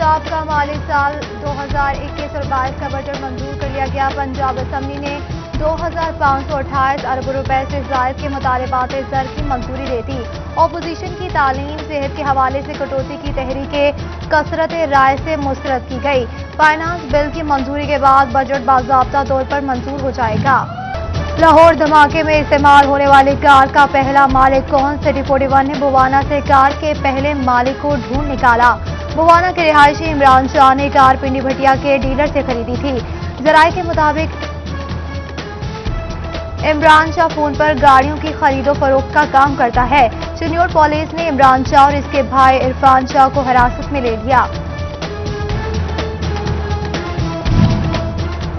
पंजाब का माली साल 2021 और 22 का बजट मंजूर कर लिया गया। पंजाब असम्बली ने 2,528 अरब रुपए से जायद के मुतालबात ज़र की मंजूरी दे दी। अपोजिशन की तालीम सेहत के हवाले से कटौती की तहरीकें कसरत राय से मुस्तरद की गई। फाइनेंस बिल की मंजूरी के बाद बजट बाज़ाब्ता तौर पर मंजूर हो जाएगा। लाहौर धमाके में इस्तेमाल होने वाली कार का पहला मालिक कौन? सिटी 41 ने बुवाना से कार के पहले मालिक को ढूंढ निकाला। बुवाना के रिहायशी इमरान शाह ने कार पिंडी भटिया के डीलर से खरीदी थी। जराये के मुताबिक इमरान शाह फोन पर गाड़ियों की खरीदो फरोख्त का काम करता है। चिन्योट पुलिस ने इमरान शाह और इसके भाई इरफान शाह को हिरासत में ले लिया।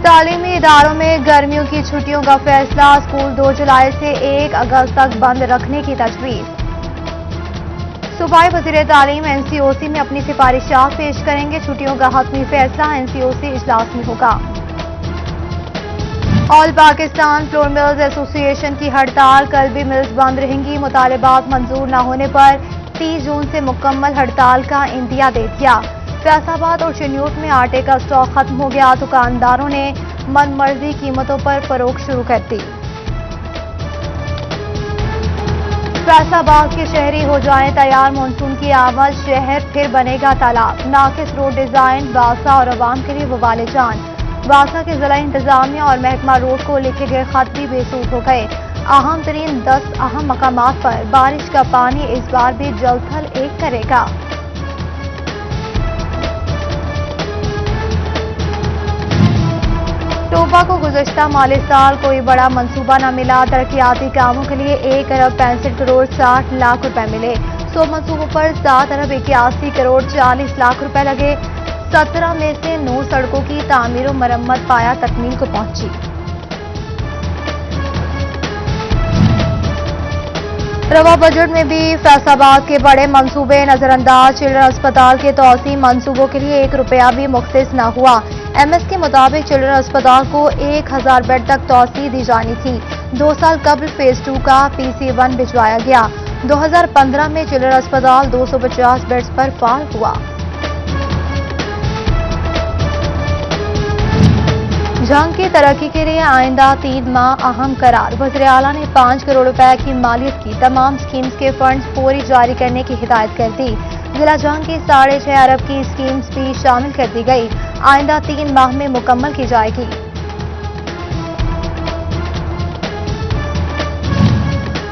तालीमी इदारों में गर्मियों की छुट्टियों का फैसला। स्कूल 2 जुलाई से 1 अगस्त तक बंद रखने की तजवीज़। सूबाई वज़ीर तालीम NCOC में अपनी सिफारिशात पेश करेंगे। छुट्टियों का हतमी फैसला NCOC इजलास में होगा। All Pakistan flour mills association की हड़ताल। कल भी मिल्स बंद रहेंगी। मुतालबात मंजूर न होने पर 30 जून से मुकम्मल हड़ताल का इंदिया दे दिया। फैसलाबाद और चिन्योट में आटे का स्टॉक खत्म हो गया। दुकानदारों ने मनमर्जी कीमतों पर फरोख्त शुरू कर दी। फैसलाबाद के शहरी हो जाएं तैयार। मानसून की आमद, शहर फिर बनेगा तालाब। नाकिस रोड डिजाइन वासा और अवाम के लिए वबाल जान। वासा के जिला इंतजामिया और महकमा रोड को लिखे गए खत भी बेसूद हो गए। अहम तरीन 10 अहम मकामात पर बारिश का पानी इस बार भी जलथल एक करेगा। टोपा को गुज़श्ता माली साल कोई बड़ा मंसूबा न मिला। तरक्याती कामों के लिए 1 अरब 65 करोड़ 60 लाख रुपए मिले। 100 मंसूबों पर 7 अरब 81 करोड़ 40 लाख रुपए लगे। 17 में से 9 सड़कों की तामीर और मरम्मत पाया तकमील को पहुंची। रवा बजट में भी फैसलाबाद के बड़े मंसूबे नजरअंदाज। चिल्ड्रन अस्पताल के तौसी मंसूबों के लिए 1 रुपया भी मुख्तस न हुआ। MS के मुताबिक चिल्ड्रन अस्पताल को 1000 बेड तक तौसी दी जानी थी। 2 साल कबल फेज 2 का PC1 भिजवाया गया। 2015 में चिल्ड्रन अस्पताल 250 बेड्स पर फाल हुआ। जंग की तरक्की के लिए आइंदा 3 माह अहम करार। वज़ीर आला ने 5 करोड़ रुपए की मालियत की तमाम स्कीम्स के फंड फौरी जारी करने की हिदायत कर दी। जिला जंग की 6.5 अरब की स्कीम्स भी शामिल कर दी गई। आइंदा 3 माह में मुकम्मल की जाएगी।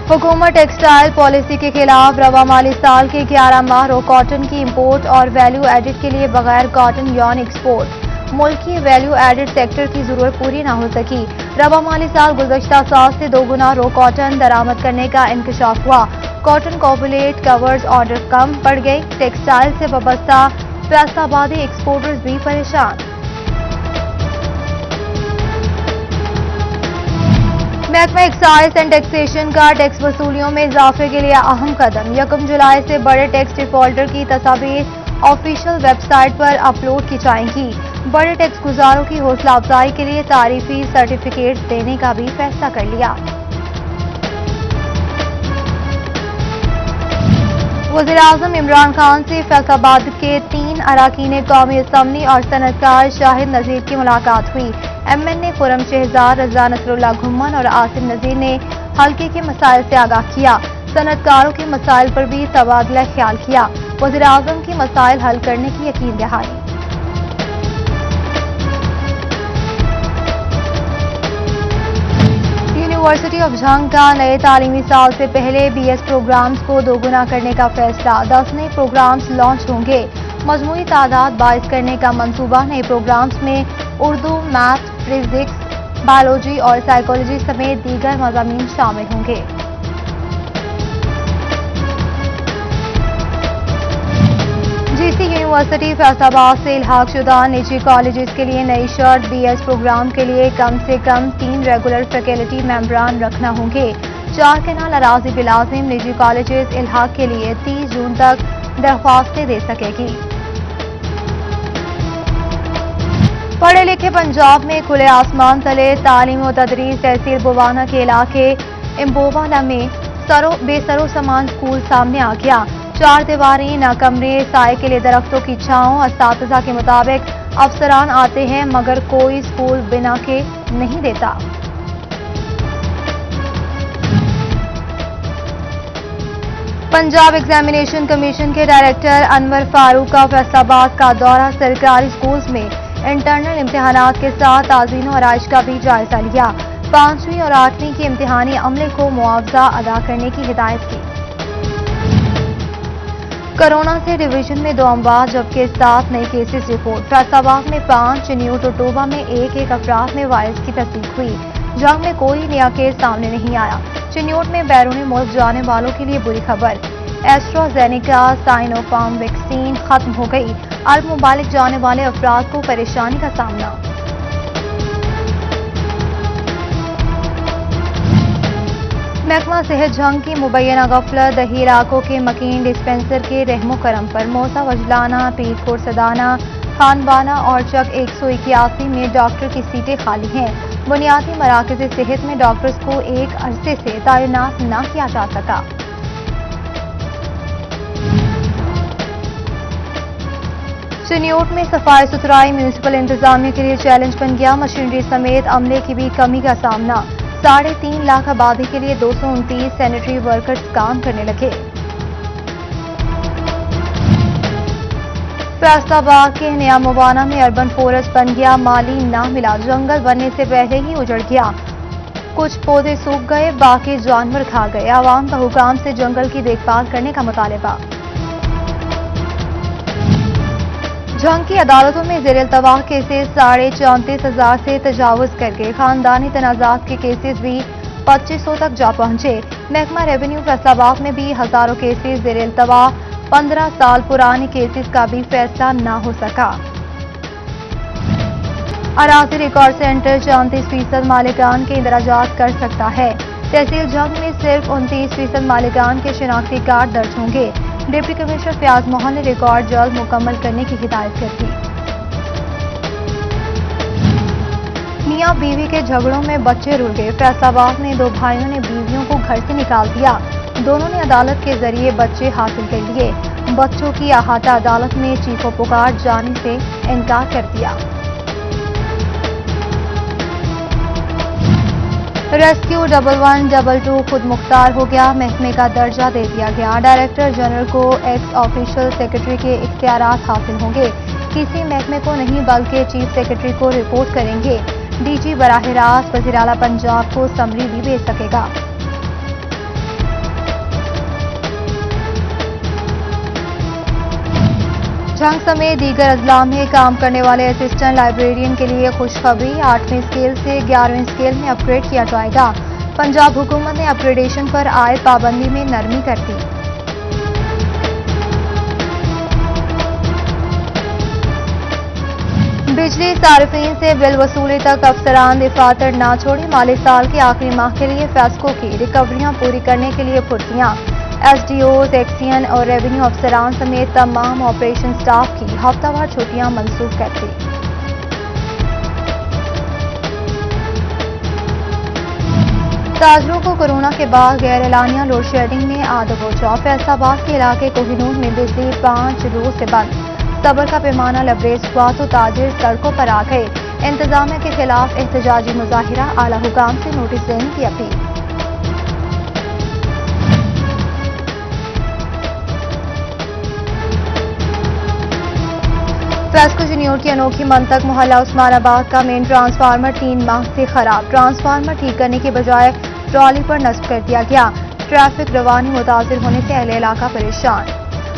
हुकूमत टेक्सटाइल पॉलिसी के खिलाफ। रवा माली साल के 11 माह रो कॉटन की इंपोर्ट और वैल्यू एडिड के लिए बगैर कॉटन यॉन एक्सपोर्ट। मुल्क की वैल्यू एडिड सेक्टर की जरूरत पूरी न हो सकी। रवा माली साल गुज़श्ता साल से 2 गुना रो कॉटन दरामद करने का इंकशाफ हुआ। कॉटन कॉपुलेट कवर्स ऑर्डर कम पड़ गए। टेक्सटाइल से वाबस्ता फैसलाबादी एक्सपोर्टर्स भी परेशान। महकमा एक्साइज एंड टैक्सेशन का टैक्स वसूलियों में इजाफे के लिए अहम कदम। 1 जुलाई से बड़े टैक्स डिफॉल्टर की तस्वीर ऑफिशियल वेबसाइट पर अपलोड की जाएंगी। बड़े टैक्स गुजारों की हौसला अफजाई के लिए तारीफी सर्टिफिकेट देने का भी फैसला कर लिया। वज़ीर-ए-आज़म इमरान खान से फैसलाबाद के 3 अरकान कौमी असम्बली और सनतकार शाहिद नज़ीर की मुलाकात हुई। MN खुरम शहजाद, रज़ा नसरुल्लाह घुम्मन और आसिम नज़ीर ने हल्के के मसाइल से आगाह किया। सनतकारों के मसाइल पर भी तबादला ख्याल किया। वज़ीर-ए-आज़म की मसाइल हल करने की यकीन दहाई। यूनिवर्सिटी ऑफ झंग का नए तालीमी साल से पहले BS प्रोग्राम्स को 2 गुना करने का फैसला। 10 नए प्रोग्राम्स लॉन्च होंगे। मजमूई तादाद 22 करने का मंसूबा। नए प्रोग्राम्स में उर्दू, मैथ, फिजिक्स, बायोलॉजी और साइकोलॉजी समेत दीगर मज़ामीन शामिल होंगे। GC यूनिवर्सिटी फैसलाबाद से इल्हाक शुदा निजी कॉलेजेस के लिए नई शर्त। BS प्रोग्राम के लिए कम से कम 3 रेगुलर फैकल्टी मेंबरान रखना होंगे। 4 केनाल अराजी बिलाजिम निजी कॉलेजेस इल्हाक के लिए 30 जून तक दरख्वास्तें दे सकेगी। पढ़े लिखे पंजाब में खुले आसमान तले तालीम और तदरीस। तहसील बुवाना के इलाके इम्बोवाला में बेसरो सामान स्कूल सामने आ गया। 4 दीवारें न कमरे, साए के लिए दरख्तों की छांव। असातिज़ा के मुताबिक अफसरान आते हैं मगर कोई स्कूल बिना के नहीं देता। पंजाब एग्जामिनेशन कमीशन के डायरेक्टर अनवर फारूक का फैसलाबाद का दौरा, सरकारी स्कूल्स में इंटरनल इम्तिहानात के साथ ताज़ीन और आराइश का भी जायजा लिया। 5वीं और 8वीं के इम्तिहानी अमले को मुआवजा अदा करने की हिदायत की। कोरोना से डिवीजन में 2 अमवात जबकि 7 नए केसेस रिपोर्ट। फैसलाबाद में 5, चिन्यूट और टोबा में 1 अफराद में वायरस की तस्दीक हुई। जंग में कोई नया केस सामने नहीं आया। चिन्यूट में बैरून मुल्क जाने वालों के लिए बुरी खबर, एस्ट्राजेनेका साइनोफार्म वैक्सीन खत्म हो गई। अरब मुमालिक जाने वाले अफराद को परेशानी का सामना। महकमा सेहत जंग की मुबैना गफलत, दही इलाकों के मकीन डिस्पेंसर के रहमो करम पर मौसा, वजलाना, पीरकोट, सदाना, खानबाना और चक 181 में डॉक्टर की सीटें खाली हैं। बुनियादी मराकज़ सेहत में डॉक्टर्स को एक अरसे से तैनात न किया जा सका। चिन्यूट में सफाई सुथराई म्यूनिसिपल इंतजामिया के लिए चैलेंज बन गया। मशीनरी समेत अमले की भी कमी का सामना। 3.5 लाख आबादी के लिए 229 सैनिटरी वर्कर्स काम करने लगे। फैसलाबाद के नया मुवाना में अर्बन फॉरेस्ट बन गया, माली ना मिला। जंगल बनने से पहले ही उजड़ गया। कुछ पौधे सूख गए, बाकी जानवर खा गए। आवाम का हुकाम से जंगल की देखभाल करने का मुतालबा। जंग की अदालतों में ज़ेर अल्तवा केसेस 34,500 से तजावुज करके खानदानी तनाज़ात के केसेस भी 2500 तक जा पहुंचे। महकमा रेवेन्यू फैसलाबाद में भी हजारों केसेस ज़ेर अल्तवा। 15 साल पुराने केसेस का भी फैसला न हो सका। अराजी रिकॉर्ड सेंटर 34% मालिकान के इंदराजात कर सकता है। तहसील जंग में सिर्फ 29% मालिकान के शिनाख्ती कार्ड दर्ज होंगे। डिप्टी कमिश्नर फयाज मोहन ने रिकॉर्ड जल्द मुकम्मल करने की हिदायत कर दी। मियां बीवी के झगड़ों में बच्चे रुल गए। फैसलाबाद में 2 भाइयों ने बीवियों को घर से निकाल दिया। दोनों ने अदालत के जरिए बच्चे हासिल कर लिए। बच्चों की अहाता अदालत में चीखों पुकार जाने से इनकार कर दिया। रेस्क्यू 112 खुद मुख्तार हो गया, महकमे का दर्जा दे दिया गया। डायरेक्टर जनरल को एक्स ऑफिशियल सेक्रेटरी के इख्तियारात हासिल होंगे। किसी महकमे को नहीं बल्कि चीफ सेक्रेटरी को रिपोर्ट करेंगे। डीजी बराह रास्त वज़ीर आला पंजाब को समरी भी भेज सकेगा। जंग समेत दीगर अजला में काम करने वाले असिस्टेंट लाइब्रेरियन के लिए खुशखबरी, 8वीं स्केल से 11वीं स्केल में अपग्रेड किया जाएगा। पंजाब हुकूमत ने अपग्रेडेशन पर आयद पाबंदी में नरमी कर दी। बिजली सार्फिन से बिल वसूली तक अफसरान दफातर ना छोड़ी। माली साल के आखिरी माह के लिए फैसकों की रिकवरियां पूरी करने के लिए फुर्तियां। एसडीओ, एक्सीएन और रेवेन्यू अफसरान समेत तमाम ऑपरेशन स्टाफ की हफ्तावार छुट्टियां मंसूख कर दी। ताजरों को कोरोना के बाद गैर एलानिया लोड शेडिंग में आदब पहुंचा। फैसलाबाद के इलाके कोहिनूर में बिजली 5 रोज से बंद। सब्र का पैमाना लबरेज हुआ तो ताजिर सड़कों पर आ गए। इंतजामिया के खिलाफ एहतजाजी मुजाहिरा, आला हुकाम से नोटिस देने की अपील। फैसको चिन्यूट की अनोखी मंतक मोहल्ला उस्मानाबाद का मेन ट्रांसफार्मर 3 माह से खराब। ट्रांसफार्मर ठीक करने के बजाय ट्रॉली पर नस्ब कर दिया गया। ट्रैफिक रवानी मुतासिर होने से अहले इलाका परेशान।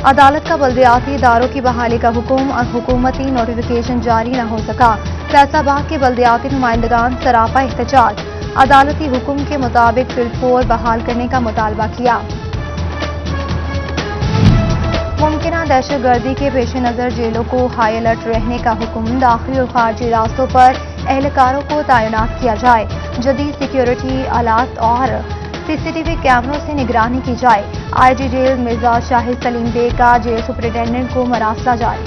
अदालत का बल्दियाती इदारों की बहाली का हुक्म और हुकूमती नोटिफिकेशन जारी न हो सका। फैसलाबाद के बल्दियाती नुमाइंदगान सरापा एहतजाज, अदालती हुक्म के मुताबिक फिलफोर बहाल करने का मुतालबा किया। मुमकिना दहशतगर्दी के पेश नज़र जेलों को हाई अलर्ट रहने का हुक्म। दाखिली और खारजी रास्तों पर एहलकारों को तैनात किया जाए। जदीद सिक्योरिटी आलात और सीसीटीवी कैमरों से निगरानी की जाए। आईजी जेल मिर्जा शाहिद सलीम बेग का जेल सुपरिटेंडेंट को मरासला जारी।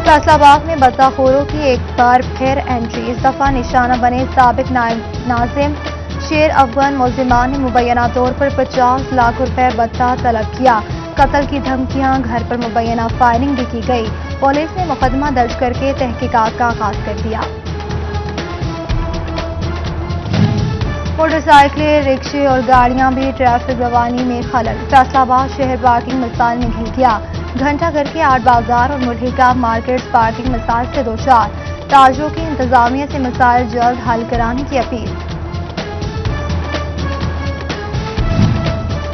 फैसलाबाद में बदलाखोरों की एक बार फिर एंट्री। इस दफा निशाना बने साबिक नाजिम شیر افغان ملزمان نے مبینہ طور پر 50 لاکھ روپے بتہ طلب کیا. قتل کی دھمکیاں، گھر پر مبینہ فائرنگ بھی کی گئی. پولیس نے مقدمہ درج کر کے تحقیقات کا آغاز کر دیا. موٹر سائیکلیں، رکشے اور گاڑیاں بھی ٹریفک روانی میں خلل. فیصل آباد شہر پارکنگ مسائل میں گھر گیا. گھنٹہ گھر کے آرٹ بازار اور ملحقہ مارکیٹس پارکنگ مسائل سے دوچار. تاجروں کی انتظامیہ سے مسائل جلد حل کرانے کی اپیل.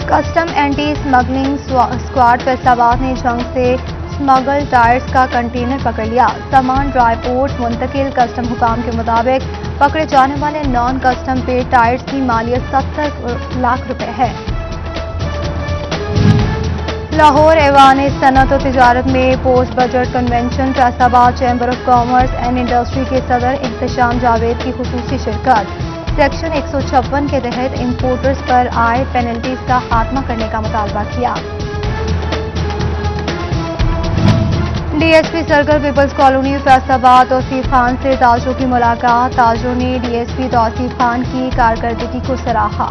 Custom anti smuggling squad Faisalabad نے جنگ سے اسمگل ٹائرز کا کنٹینر پکڑ لیا. سامان ڈرائی پورٹ منتقل. کسٹم حکام کے مطابق پکڑے جانے والے نان کسٹم پیڈ ٹائرز کی مالیت 70 لاکھ روپے ہے. لاہور ایوان صنعت و تجارت میں post budget convention. Faisalabad chamber of commerce and industry کے صدر احتشام جاوید کی خصوصی شرکت. سیکشن 156 کے تحت امپورٹرز پر عائد پینلٹیز کا خاتمہ کرنے کا مطالبہ کیا. D S P circle peoples colony Faisalabad Tauseef Khan سے تاجروں کی ملاقات. تاجروں نے D S P Tauseef Khan کی کارکردگی کو سراہا.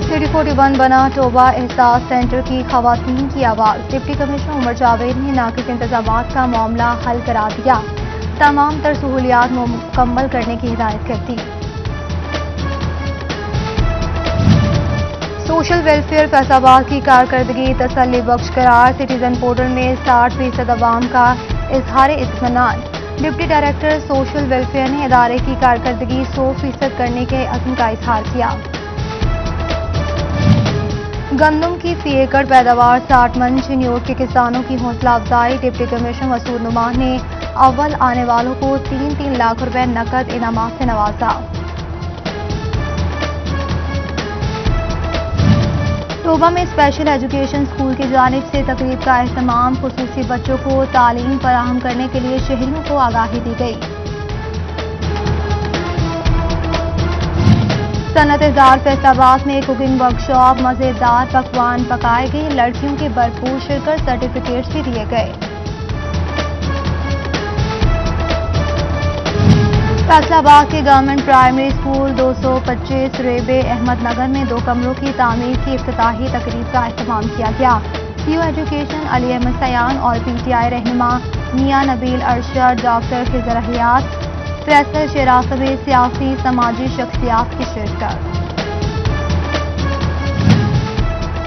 سٹی 41 بنا ٹوبہ احساس سینٹر کی خواتین کی آواز. ڈپٹی کمشنر عمر جاوید نے ناقص انتظامات کا معاملہ حل کرا دیا. تمام تر سہولیات مکمل کرنے کی ہدایت کر دی. سوشل ویلفیئر فیصل آباد کی کارکردگی تسلی بخش قرار. سٹیزن پورٹل میں 60% عوام کا اظہار اطمینان. ڈپٹی ڈائریکٹر سوشل ویلفیئر نے ادارے کی کارکردگی 100% کرنے کے عزم کا اظہار کیا. گندم کی فی ایکڑ پیداوار 60 من. چنیوٹ کے کسانوں کی حوصلہ افزائی. ڈپٹی کمشنر مسعود نعمان نے اول آنے والوں کو 3 لاکھ روپے نقد انعامات سے نوازا. ٹوبہ میں اسپیشل ایجوکیشن اسکول کی جانب سے تقریب کا اہتمام. خصوصی بچوں کو تعلیم فراہم کرنے کے لیے شہریوں کو آگاہی دی گئی. صنعت زار فیصل آباد میں کوکنگ ورکشاپ. مزیدار پکوان پکائے گئے. لڑکیوں کی بھرپور شرکت. سرٹیفکیٹس بھی دیے گئے. فیصل آباد کے government primary school 225 RB Ahmad Nagar میں 2 کمروں کی تعمیر کی افتتاحی تقریب کا اہتمام کیا گیا. سی او ایجوکیشن علی احمد سیان اور پی ٹی آئی رہنما میاں نبیل ارشد، ڈاکٹر خضر حیات، فیصل شیراز سمیت سیاسی سماجی شخصیات کی شرکت.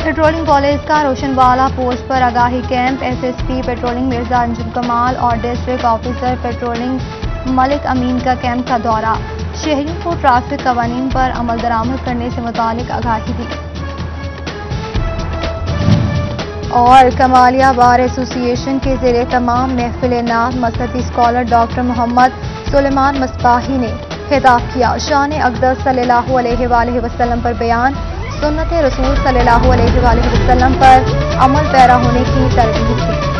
پیٹرولنگ کالج کا روشن والا پوسٹ پر آگاہی camp. S S P patrolling Mirza Anjum Kamal اور district officer patrolling Malik Amin کا کیمپ کا دورہ. شہریوں کو ٹریفک قوانین پر عمل درآمد کرنے سے متعلق آگاہی دی. اور کمالیہ بار ایسوسی ایشن کے زیر اہتمام محفل نعت مذہبی اسکالر ڈاکٹر محمد سلیمان مصباحی نے خطاب کیا. شان اقدس صلی اللہ علیہ وآلہ وسلم پر بیان. سنت رسول صلی اللہ علیہ وآلہ وسلم پر عمل پیرا ہونے کی ترغیب دی.